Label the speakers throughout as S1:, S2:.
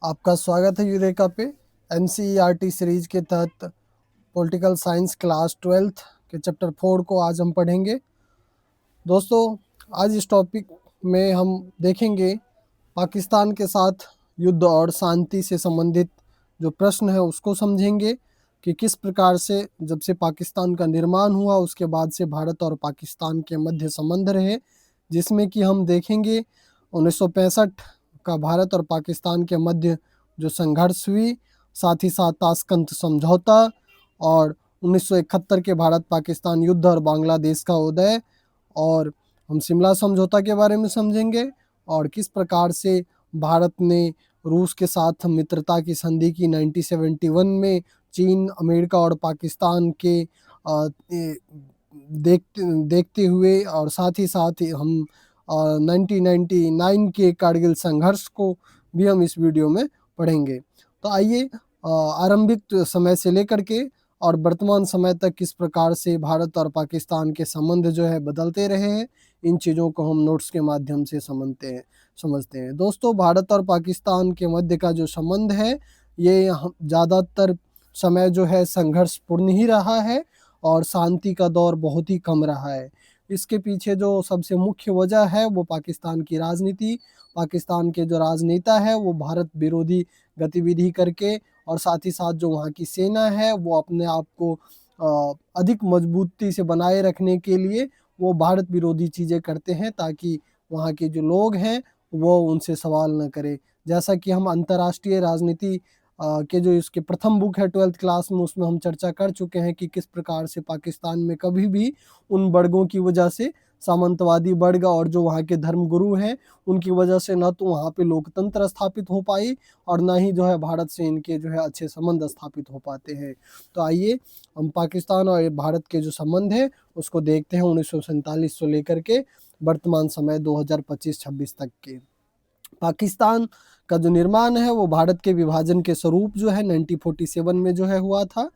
S1: आपका स्वागत है यूरेका पे। एनसीईआरटी सीरीज के तहत पॉलिटिकल साइंस क्लास 12th के चैप्टर 4 को आज हम पढ़ेंगे। दोस्तों, आज इस टॉपिक में हम देखेंगे पाकिस्तान के साथ युद्ध और शांति से संबंधित जो प्रश्न है उसको समझेंगे कि किस प्रकार से जब से पाकिस्तान का निर्माण हुआ उसके बाद से भारत और पाकिस्तान के मध्य संबंध रहे, जिसमें कि हम देखेंगे 1965 का भारत और पाकिस्तान के मध्य जो संघर्ष हुई, साथ ही साथ ताशकंद समझौता और 1971 के भारत पाकिस्तान युद्ध और बांग्लादेश का उदय, और हम शिमला समझौता के बारे में समझेंगे और किस प्रकार से भारत ने रूस के साथ मित्रता की संधि की 1971 में चीन, अमेरिका और पाकिस्तान के देखते हुए, और साथ ही साथ हम 1999 के कारगिल संघर्ष को भी हम इस वीडियो में पढ़ेंगे। तो आइए आरंभिक समय से लेकर के और वर्तमान समय तक किस प्रकार से भारत और पाकिस्तान के संबंध जो है बदलते रहे हैं, इन चीज़ों को हम नोट्स के माध्यम से समझते हैं। दोस्तों, भारत और पाकिस्तान के मध्य का जो संबंध है ये ज़्यादातर समय जो है संघर्षपूर्ण ही रहा है और शांति का दौर बहुत ही कम रहा है। इसके पीछे जो सबसे मुख्य वजह है वो पाकिस्तान की राजनीति, पाकिस्तान के जो राजनेता है वो भारत विरोधी गतिविधि करके, और साथ ही साथ जो वहाँ की सेना है वो अपने आप को अधिक मजबूती से बनाए रखने के लिए वो भारत विरोधी चीज़ें करते हैं ताकि वहाँ के जो लोग हैं वो उनसे सवाल न करें। जैसा कि हम अंतर्राष्ट्रीय राजनीति के जो इसके प्रथम बुक है 12th क्लास में, उसमें हम चर्चा कर चुके हैं कि किस प्रकार से पाकिस्तान में कभी भी उन वर्गों की वजह से, सामंतवादी वर्ग और जो वहाँ के धर्मगुरु हैं उनकी वजह से न तो वहाँ पे लोकतंत्र स्थापित हो पाई और ना ही जो है भारत से इनके जो है अच्छे संबंध स्थापित हो पाते हैं। तो आइए हम पाकिस्तान और भारत के जो संबंध है उसको देखते हैं 1947 से लेकर के वर्तमान समय 2025-26 तक के। पाकिस्तान का जो निर्माण है वो भारत के विभाजन के स्वरूप जो है 1947 में जो है हुआ था।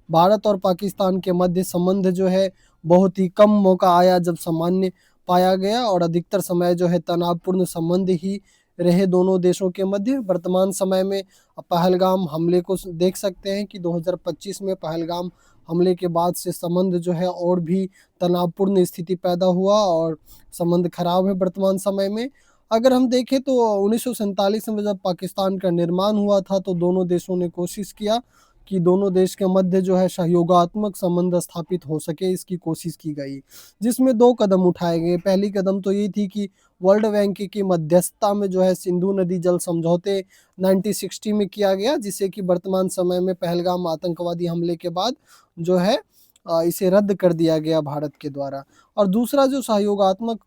S1: भारत और पाकिस्तान के मध्य संबंध जो है बहुत ही कम मौका आया जब सामान्य पाया गया, और अधिकतर समय जो है तनावपूर्ण संबंध ही रहे दोनों देशों के मध्य। वर्तमान समय में पहलगाम हमले को देख सकते हैं कि 2025 में पहलगाम हमले के बाद से संबंध जो है और भी तनावपूर्ण स्थिति पैदा हुआ और संबंध खराब है वर्तमान समय में। अगर हम देखें तो 1947 में जब पाकिस्तान का निर्माण हुआ था तो दोनों देशों ने कोशिश किया कि दोनों देश के मध्य जो है सहयोगात्मक संबंध स्थापित हो सके, इसकी कोशिश की गई, जिसमें दो कदम उठाए गए। पहली कदम तो ये थी कि वर्ल्ड बैंक की मध्यस्थता में जो है सिंधु नदी जल समझौते 1960 में किया गया, जिससे कि वर्तमान समय में पहलगाम आतंकवादी हमले के बाद जो है इसे रद्द कर दिया गया भारत के द्वारा। और दूसरा जो सहयोगात्मक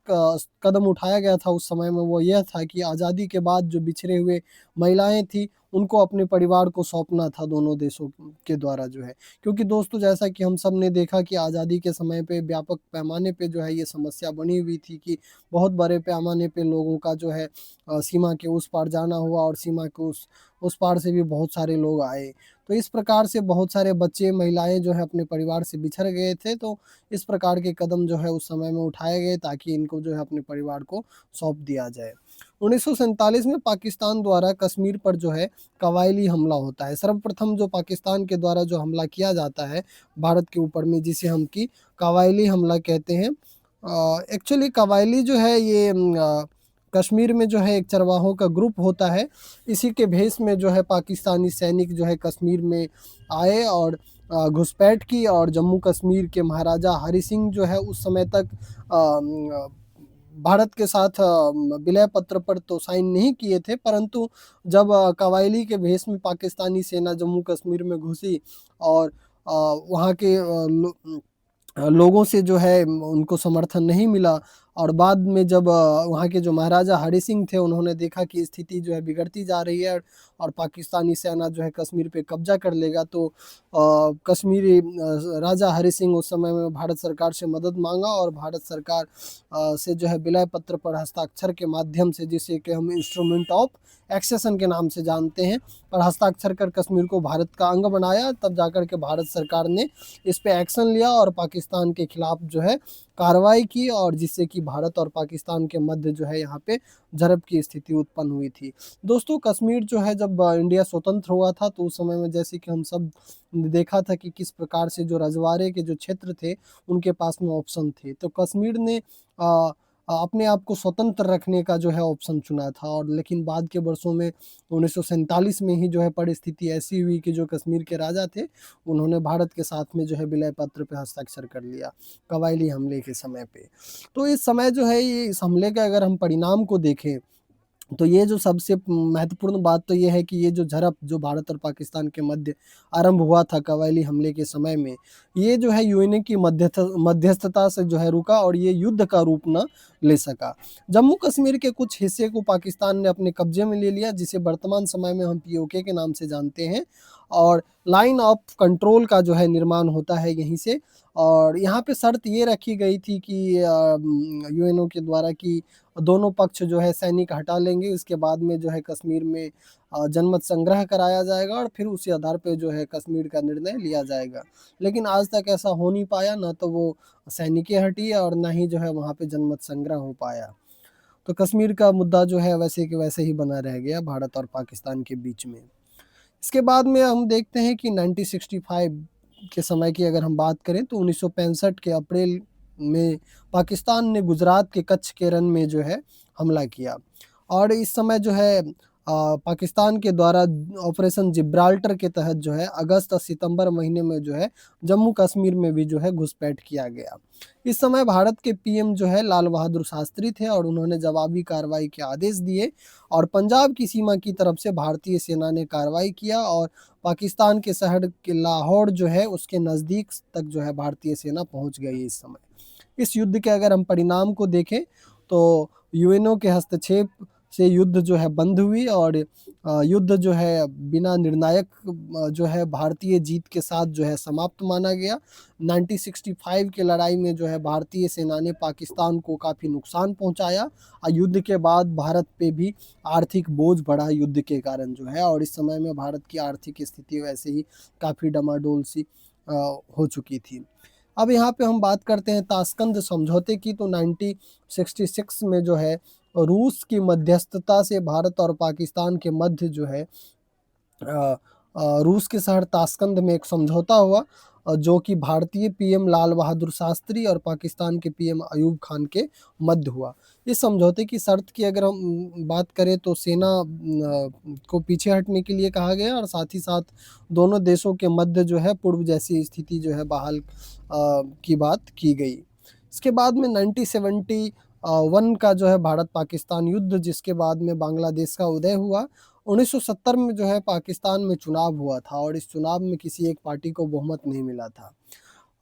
S1: कदम उठाया गया था उस समय में वो यह था कि आज़ादी के बाद जो बिछड़े हुए महिलाएं थी उनको अपने परिवार को सौंपना था दोनों देशों के द्वारा जो है। क्योंकि दोस्तों, जैसा कि हम सब ने देखा कि आज़ादी के समय पे व्यापक पैमाने पे जो है ये समस्या बनी हुई थी कि बहुत बड़े पैमाने पे लोगों का जो है सीमा के उस पार जाना हुआ, और सीमा के उस पार से भी बहुत सारे लोग आए। तो इस प्रकार से बहुत सारे बच्चे, महिलाएं जो है अपने परिवार से बिछड़ गए थे। तो इस प्रकार के कदम जो है उस समय में उठाए गए ताकि इनको जो है अपने परिवार को सौंप दिया जाए। 1947 में पाकिस्तान द्वारा कश्मीर पर जो है कबायली हमला होता है। सर्वप्रथम जो पाकिस्तान के द्वारा जो हमला किया जाता है भारत के ऊपर में, जिसे हम की कबायली हमला कहते हैं। एक्चुअली कबायली जो है ये कश्मीर में जो है एक चरवाहों का ग्रुप होता है। इसी के भेष में जो है पाकिस्तानी सैनिक जो है कश्मीर में आए और घुसपैठ की, और जम्मू कश्मीर के महाराजा हरि सिंह जो है उस समय तक भारत के साथ विलय पत्र पर तो साइन नहीं किए थे, परंतु जब कबायली के भेष में पाकिस्तानी सेना जम्मू कश्मीर में घुसी और वहाँ के लोगों से जो है उनको समर्थन नहीं मिला, और बाद में जब वहाँ के जो महाराजा हरि सिंह थे उन्होंने देखा कि स्थिति जो है बिगड़ती जा रही है और पाकिस्तानी सेना जो है कश्मीर पे कब्जा कर लेगा, तो कश्मीरी राजा हरि सिंह उस समय में भारत सरकार से मदद मांगा और भारत सरकार से जो है विलय पत्र पर हस्ताक्षर के माध्यम से, जिसे कि हम इंस्ट्रूमेंट ऑफ एक्सेशन के नाम से जानते हैं, पर हस्ताक्षर कर कश्मीर को भारत का अंग बनाया। तब जाकर के भारत सरकार ने इस पे एक्शन लिया और पाकिस्तान के खिलाफ जो है कार्रवाई की, और जिससे कि भारत और पाकिस्तान के मध्य जो है यहाँ पे झड़प की स्थिति उत्पन्न हुई थी। दोस्तों, कश्मीर जो है जब इंडिया स्वतंत्र हुआ था तो उस समय में जैसे कि हम सब देखा था कि किस प्रकार से जो रजवाड़े के जो क्षेत्र थे उनके पास में ऑप्शन थे। तो कश्मीर ने अपने आप को स्वतंत्र रखने का जो है ऑप्शन चुना था, और लेकिन बाद के वर्षों में 1947 में ही जो है परिस्थिति ऐसी हुई कि जो कश्मीर के राजा थे उन्होंने भारत के साथ में जो है विलय पत्र पे हस्ताक्षर कर लिया कबायली हमले के समय पे। तो इस समय जो है ये इस हमले का अगर हम परिणाम को देखें तो ये जो सबसे महत्वपूर्ण बात तो ये है कि ये जो झड़प जो भारत और पाकिस्तान के मध्य आरंभ हुआ था कबायली हमले के समय में, ये जो है यूएनए की मध्यस्थता से जो है रुका और ये युद्ध का रूप न ले सका। जम्मू कश्मीर के कुछ हिस्से को पाकिस्तान ने अपने कब्जे में ले लिया, जिसे वर्तमान समय में हम पीओके के नाम से जानते हैं, और लाइन ऑफ कंट्रोल का जो है निर्माण होता है यहीं से। और यहाँ पे शर्त ये रखी गई थी कि यूएनओ के द्वारा कि दोनों पक्ष जो है सैनिक हटा लेंगे, उसके बाद में जो है कश्मीर में जनमत संग्रह कराया जाएगा और फिर उसी आधार पे जो है कश्मीर का निर्णय लिया जाएगा। लेकिन आज तक ऐसा हो नहीं पाया, ना तो वो सैनिकें हटी और ना ही जो है वहाँ पे जनमत संग्रह हो पाया। तो कश्मीर का मुद्दा जो है वैसे के वैसे ही बना रह गया भारत और पाकिस्तान के बीच में। इसके बाद में हम देखते हैं कि 1965 के समय की अगर हम बात करें तो 1965 के अप्रैल में पाकिस्तान ने गुजरात के कच्छ के रन में जो है हमला किया, और इस समय जो है पाकिस्तान के द्वारा ऑपरेशन जिब्राल्टर के तहत जो है अगस्त और सितंबर महीने में जो है जम्मू कश्मीर में भी जो है घुसपैठ किया गया। इस समय भारत के पीएम जो है लाल बहादुर शास्त्री थे और उन्होंने जवाबी कार्रवाई के आदेश दिए, और पंजाब की सीमा की तरफ से भारतीय सेना ने कार्रवाई किया और पाकिस्तान के शहर के लाहौर जो है उसके नज़दीक तक जो है भारतीय सेना पहुंच गई इस समय। इस युद्ध के अगर हम परिणाम को देखें तो यूएनओ के हस्तक्षेप से युद्ध जो है बंद हुई, और युद्ध जो है बिना निर्णायक जो है भारतीय जीत के साथ जो है समाप्त माना गया। 1965 के लड़ाई में जो है भारतीय सेना ने पाकिस्तान को काफ़ी नुकसान पहुंचाया, और युद्ध के बाद भारत पे भी आर्थिक बोझ बढ़ा युद्ध के कारण जो है, और इस समय में भारत की आर्थिक स्थिति वैसे ही काफ़ी डमाडोल सी हो चुकी थी। अब यहाँ पे हम बात करते हैं ताशकंद समझौते की। तो 1966 में जो है रूस की मध्यस्थता से भारत और पाकिस्तान के मध्य जो है रूस के शहर ताशकंद में एक समझौता हुआ, जो कि भारतीय पीएम लाल बहादुर शास्त्री और पाकिस्तान के पीएम अयूब खान के मध्य हुआ। इस समझौते की शर्त की अगर हम बात करें तो सेना को पीछे हटने के लिए कहा गया, और साथ ही साथ दोनों देशों के मध्य जो है पूर्व जैसी स्थिति जो है बहाल की बात की गई। इसके बाद में 1971 का जो है भारत पाकिस्तान युद्ध, जिसके बाद में बांग्लादेश का उदय हुआ। 1970 में जो है पाकिस्तान में चुनाव हुआ था, और इस चुनाव में किसी एक पार्टी को बहुमत नहीं मिला था,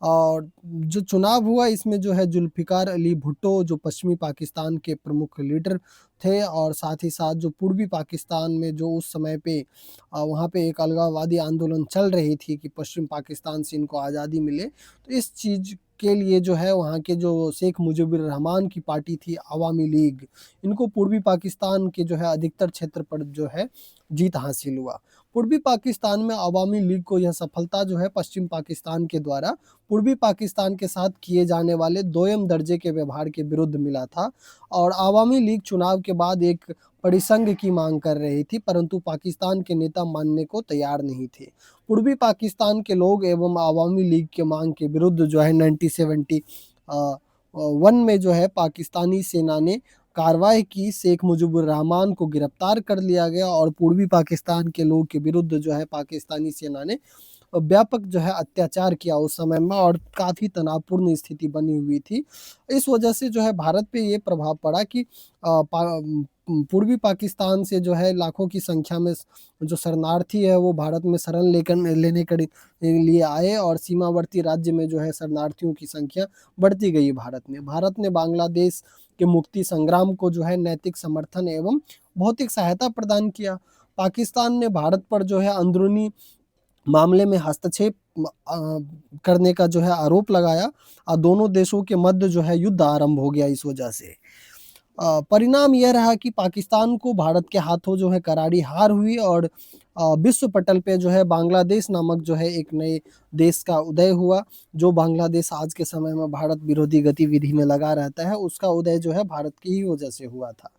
S1: और जो चुनाव हुआ इसमें जो है जुल्फ़िकार अली भुट्टो जो पश्चिमी पाकिस्तान के प्रमुख लीडर थे, और साथ ही साथ जो पूर्वी पाकिस्तान में जो उस समय पे वहाँ पे एक अलगाववादी आंदोलन चल रही थी कि पश्चिम पाकिस्तान से इनको आज़ादी मिले, तो इस चीज़ के लिए जो है वहाँ के जो शेख मुजीबुर रहमान की पार्टी थी अवामी लीग, इनको पूर्वी पाकिस्तान के जो है अधिकतर क्षेत्र पर जो है जीत हासिल हुआ। पूर्वी पाकिस्तान में अवामी लीग को यह सफलता जो है पश्चिम पाकिस्तान के द्वारा पूर्वी पाकिस्तान के साथ किए जाने वाले दोयम दर्जे के व्यवहार के विरुद्ध मिला था, और अवामी लीग चुनाव के बाद एक परिसंघ की मांग कर रही थी, परंतु पाकिस्तान के नेता मानने को तैयार नहीं थे। पूर्वी पाकिस्तान के लोग एवं अवामी लीग के मांग के विरुद्ध जो है 1971 में जो है पाकिस्तानी सेना ने कार्रवाई की, शेख मुजीबुर रहमान को गिरफ्तार कर लिया गया, और पूर्वी पाकिस्तान के लोग के विरुद्ध जो है पाकिस्तानी सेना ने व्यापक जो है अत्याचार किया उस समय में, और काफ़ी तनावपूर्ण स्थिति बनी हुई थी। इस वजह से जो है भारत पे ये प्रभाव पड़ा कि पूर्वी पाकिस्तान से जो है लाखों की संख्या में जो शरणार्थी है वो भारत में शरण लेने के लिए आए, और सीमावर्ती राज्य में जो है शरणार्थियों की संख्या बढ़ती गई भारत में। भारत ने बांग्लादेश के मुक्ति संग्राम को जो है नैतिक समर्थन एवं भौतिक सहायता प्रदान किया। पाकिस्तान ने भारत पर जो है अंदरूनी मामले में हस्तक्षेप करने का जो है आरोप लगाया, और दोनों देशों के मध्य जो है युद्ध आरंभ हो गया इस वजह से। परिणाम यह रहा कि पाकिस्तान को भारत के हाथों जो है करारी हार हुई और विश्व पटल पे जो है बांग्लादेश नामक जो है एक नए देश का उदय हुआ। जो बांग्लादेश आज के समय में भारत विरोधी गतिविधि में लगा रहता है, उसका उदय जो है भारत की ही वजह से हुआ था।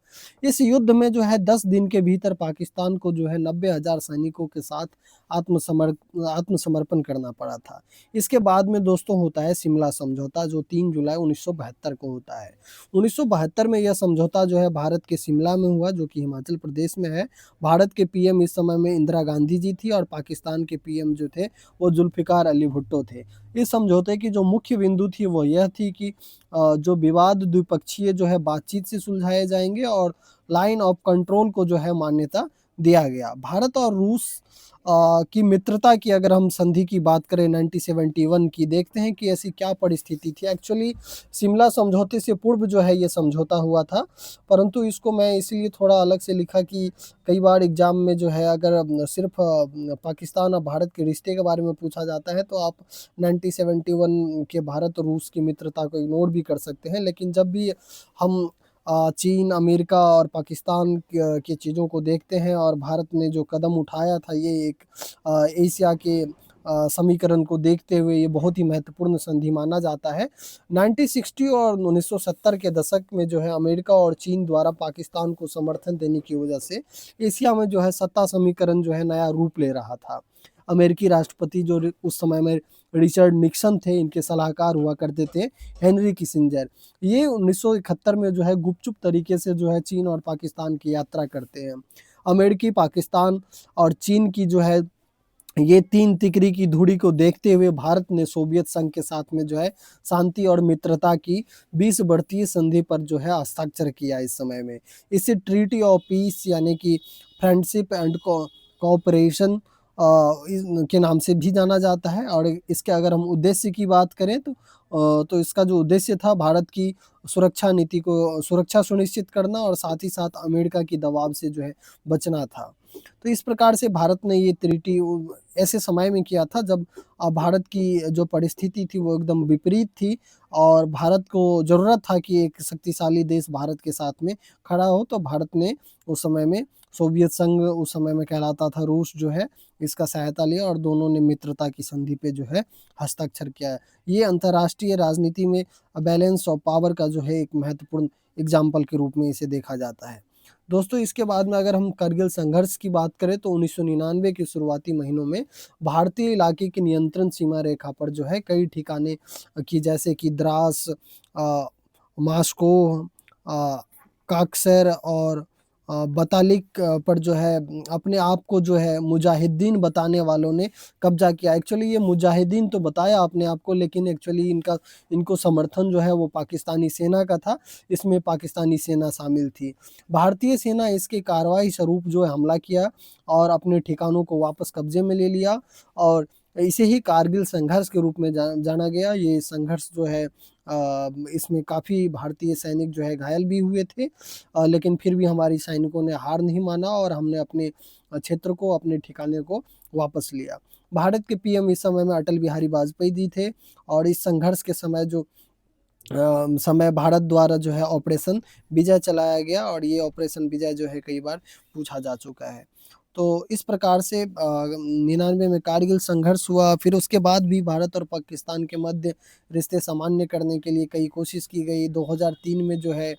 S1: इस युद्ध में जो है 10 दिन के भीतर पाकिस्तान को जो है 90,000 सैनिकों के साथ आत्मसमर्पण करना पड़ा था। इसके बाद में दोस्तों होता है शिमला समझौता, जो 3 जुलाई 1972 को होता है। 1972 में यह समझौता जो है भारत के शिमला में हुआ, जो कि हिमाचल प्रदेश में है। भारत के पीएम इस समय में इंदिरा गांधी जी थी और पाकिस्तान के पीएम जो थे वो जुल्फ़िकार अली भुट्टो थे। इस समझौते की जो मुख्य बिंदु थी वो यह थी कि जो विवाद द्विपक्षीय जो है बातचीत से सुलझाए जाएँगे और लाइन ऑफ कंट्रोल को जो है मान्यता दिया गया। भारत और रूस की मित्रता की अगर हम संधि की बात करें 1971 की, देखते हैं कि ऐसी क्या परिस्थिति थी। एक्चुअली शिमला समझौते से पूर्व जो है ये समझौता हुआ था, परंतु इसको मैं इसलिए थोड़ा अलग से लिखा कि कई बार एग्ज़ाम में जो है अगर सिर्फ़ पाकिस्तान और भारत के रिश्ते के बारे में पूछा जाता है, तो आप 1971 के भारत और रूस की मित्रता को इग्नोर भी कर सकते हैं। लेकिन जब भी हम चीन, अमेरिका और पाकिस्तान की चीज़ों को देखते हैं और भारत ने जो कदम उठाया था, ये एक एशिया के समीकरण को देखते हुए ये बहुत ही महत्वपूर्ण संधि माना जाता है। 1960 और 1970 के दशक में जो है अमेरिका और चीन द्वारा पाकिस्तान को समर्थन देने की वजह से एशिया में जो है सत्ता समीकरण जो है नया रूप ले रहा था। अमेरिकी राष्ट्रपति जो उस समय में रिचर्ड निक्सन थे, इनके सलाहकार हुआ करते थे हेनरी किसिंजर। ये 1971 में जो है गुपचुप तरीके से जो है चीन और पाकिस्तान की यात्रा करते हैं। अमेरिकी, पाकिस्तान और चीन की जो है ये 3 तिकड़ी की धुरी को देखते हुए भारत ने सोवियत संघ के साथ में जो है शांति और मित्रता की 20 बढ़ती संधि पर जो है हस्ताक्षर किया इस समय में। इसे ट्रीटी ऑफ पीस यानी कि फ्रेंडशिप एंड कोऑपरेशन के नाम से भी जाना जाता है। और इसके अगर हम उद्देश्य की बात करें तो इसका जो उद्देश्य था भारत की सुरक्षा सुनिश्चित करना और साथ ही साथ अमेरिका की दबाव से जो है बचना था। तो इस प्रकार से भारत ने ये ट्रीटी ऐसे समय में किया था जब भारत की जो परिस्थिति थी वो एकदम विपरीत थी और भारत को ज़रूरत था कि एक शक्तिशाली देश भारत के साथ में खड़ा हो। तो भारत ने उस समय में सोवियत संघ उस समय में कहलाता था, रूस जो है इसका सहायता लिया और दोनों ने मित्रता की संधि पे जो है हस्ताक्षर किया है। ये अंतर्राष्ट्रीय राजनीति में बैलेंस ऑफ पावर का जो है एक महत्वपूर्ण एग्जाम्पल के रूप में इसे देखा जाता है। दोस्तों इसके बाद में अगर हम करगिल संघर्ष की बात करें तो 1999 के शुरुआती महीनों में भारतीय इलाके की नियंत्रण सीमा रेखा पर जो है कई ठिकाने की जैसे कि द्रास, मास्को, काक्सर और बतालिक पर जो है अपने आप को जो है मुजाहिदीन बताने वालों ने कब्जा किया। एक्चुअली ये मुजाहिदीन तो बताया अपने आप को, लेकिन एक्चुअली इनको समर्थन जो है वो पाकिस्तानी सेना का था। इसमें पाकिस्तानी सेना शामिल थी। भारतीय सेना इसके कार्रवाई स्वरूप जो है हमला किया और अपने ठिकानों को वापस कब्जे में ले लिया और इसे ही कारगिल संघर्ष के रूप में जाना गया। ये संघर्ष जो है इसमें काफ़ी भारतीय सैनिक जो है घायल भी हुए थे, लेकिन फिर भी हमारी सैनिकों ने हार नहीं माना और हमने अपने क्षेत्र को, अपने ठिकाने को वापस लिया। भारत के पीएम इस समय में अटल बिहारी वाजपेयी जी थे और इस संघर्ष के समय भारत द्वारा जो है ऑपरेशन विजय चलाया गया और ये ऑपरेशन विजय जो है कई बार पूछा जा चुका है। तो इस प्रकार से 99 में कारगिल संघर्ष हुआ। फिर उसके बाद भी भारत और पाकिस्तान के मध्य रिश्ते सामान्य करने के लिए कई कोशिश की गई। 2003 में जो है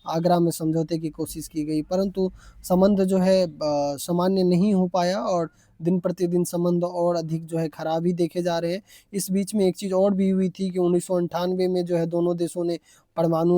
S1: आगरा में समझौते की कोशिश की गई, परंतु संबंध जो है सामान्य नहीं हो पाया और दिन प्रतिदिन संबंध और अधिक जो है खराब ही देखे जा रहे हैं। इस बीच में एक चीज़ और भी हुई थी कि 1998 में जो है दोनों देशों ने परमाणु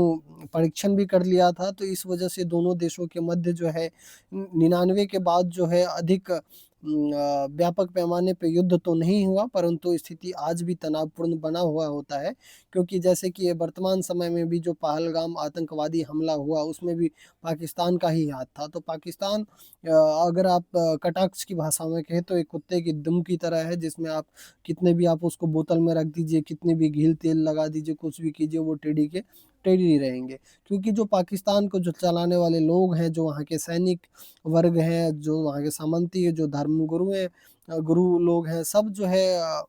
S1: परीक्षण भी कर लिया था। तो इस वजह से दोनों देशों के मध्य जो है 99 के बाद जो है अधिक व्यापक पैमाने पे युद्ध तो नहीं हुआ, परंतु स्थिति आज भी तनावपूर्ण बना हुआ होता है। क्योंकि जैसे कि ये वर्तमान समय में भी जो पहलगाम आतंकवादी हमला हुआ उसमें भी पाकिस्तान का ही हाथ था। तो पाकिस्तान अगर आप कटाक्ष की भाषा में कहें तो एक कुत्ते की दुम की तरह है, जिसमें आप कितने भी आप उसको बोतल में रख दीजिए, कितने भी घी तेल लगा दीजिए, कुछ भी कीजिए, वो टेढ़ी के अफेक्टेड ही रहेंगे, क्योंकि जो पाकिस्तान को जो चलाने वाले लोग हैं, जो वहाँ के सैनिक वर्ग हैं, जो वहाँ के सामंती हैं, जो धर्मगुरु हैं, गुरु लोग हैं, सब जो है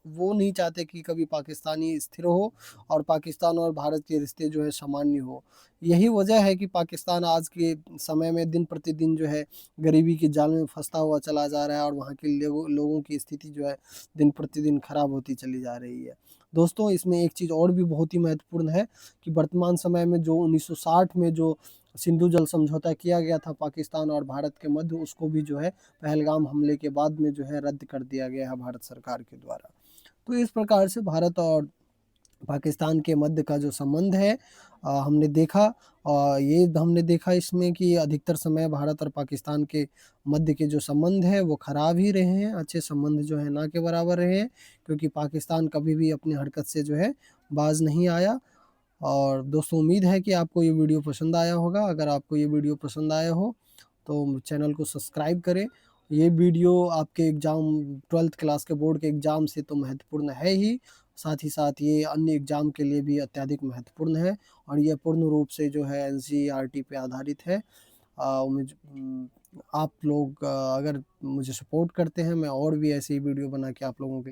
S1: वो नहीं चाहते कि कभी पाकिस्तानी स्थिर हो और पाकिस्तान और भारत के रिश्ते जो है सामान्य हो। यही वजह है कि पाकिस्तान आज के समय में दिन प्रतिदिन जो है गरीबी के जाल में फंसता हुआ चला जा रहा है और वहाँ के लोगों की स्थिति जो है दिन प्रतिदिन खराब होती चली जा रही है। दोस्तों, इसमें एक चीज़ और भी बहुत ही महत्वपूर्ण है कि वर्तमान समय में जो 1960 में जो सिंधु जल समझौता किया गया था पाकिस्तान और भारत के मध्य, उसको भी जो है पहलगाम हमले के बाद में जो है रद्द कर दिया गया है भारत सरकार के द्वारा। तो इस प्रकार से भारत और पाकिस्तान के मध्य का जो संबंध है हमने देखा, ये हमने देखा इसमें कि अधिकतर समय भारत और पाकिस्तान के मध्य के जो संबंध है वो खराब ही रहे हैं, अच्छे संबंध जो है ना के बराबर रहे हैं, क्योंकि पाकिस्तान कभी भी अपनी हरकत से जो है बाज नहीं आया। और दोस्तों, उम्मीद है कि आपको ये वीडियो पसंद आया होगा। अगर आपको ये वीडियो पसंद आया हो तो चैनल को सब्सक्राइब करें। ये वीडियो आपके एग्ज़ाम 12th क्लास के बोर्ड के एग्ज़ाम से तो महत्वपूर्ण है ही, साथ ही साथ ये अन्य एग्ज़ाम के लिए भी अत्यधिक महत्वपूर्ण है और ये पूर्ण रूप से जो है एनसीईआरटी पे आधारित है। आप लोग अगर मुझे सपोर्ट करते हैं, मैं और भी ऐसी वीडियो बना के आप लोगों के